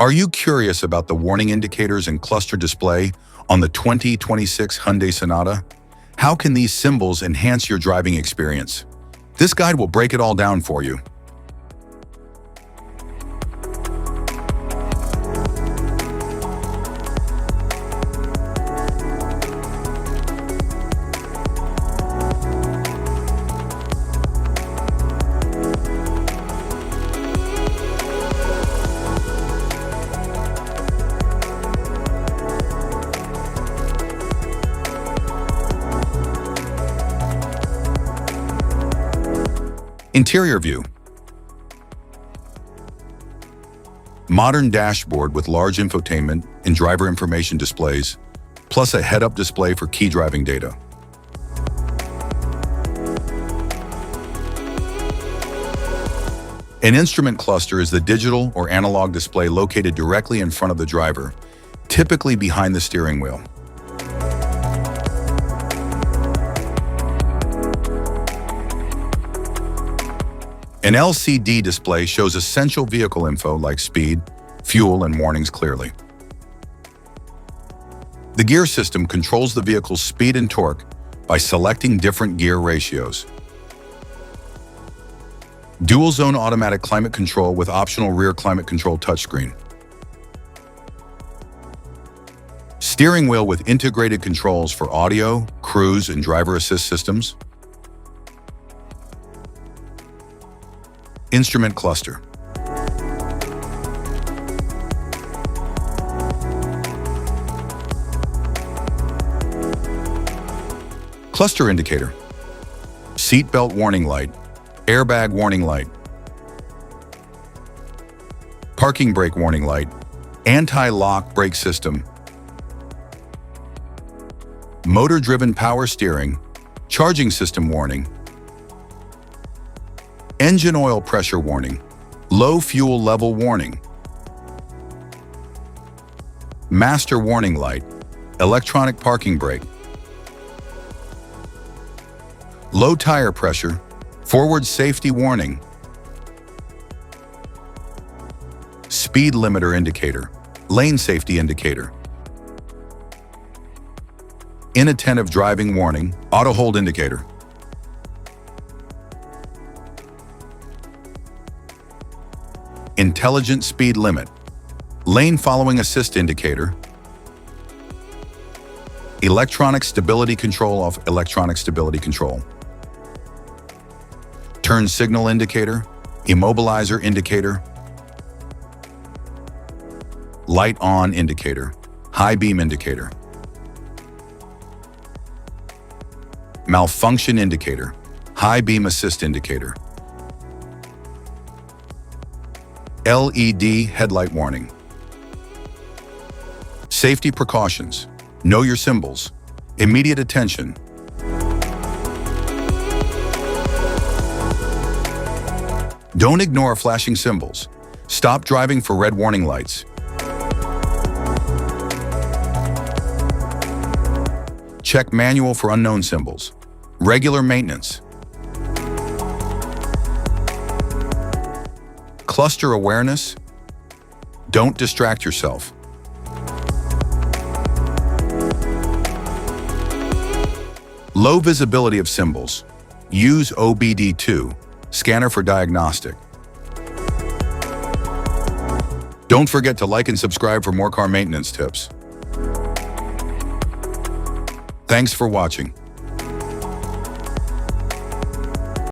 Are you curious about the warning indicators and cluster display on the 2026 Hyundai Sonata? How can these symbols enhance your driving experience? This guide will break it all down for you. Interior view. Modern dashboard with large infotainment and driver information displays, plus a head-up display for key driving data. An instrument cluster is the digital or analog display located directly in front of the driver, typically behind the steering wheel. An LCD display shows essential vehicle info like speed, fuel, and warnings clearly. The gear system controls the vehicle's speed and torque by selecting different gear ratios. Dual-zone automatic climate control with optional rear climate control touchscreen. Steering wheel with integrated controls for audio, cruise, and driver assist systems. Instrument cluster. Cluster indicator. Seatbelt warning light. Airbag warning light. Parking brake warning light. Anti-lock brake system. Motor-driven power steering. Charging system warning. Engine oil pressure warning, low fuel level warning, master warning light, electronic parking brake, low tire pressure, forward safety warning, speed limiter indicator, lane safety indicator, inattentive driving warning, auto hold indicator. Intelligent speed limit, lane following assist indicator, electronic stability control off electronic stability control, turn signal indicator, immobilizer indicator, light on indicator, high beam indicator, malfunction indicator, high beam assist indicator, LED headlight warning. Safety precautions. Know your symbols. Immediate attention. Don't ignore flashing symbols. Stop driving for red warning lights. Check manual for unknown symbols. Regular maintenance. Cluster awareness. Don't distract yourself. Low visibility of symbols. Use OBD2, scanner for diagnostic. Don't forget to like and subscribe for more car maintenance tips. Thanks for watching.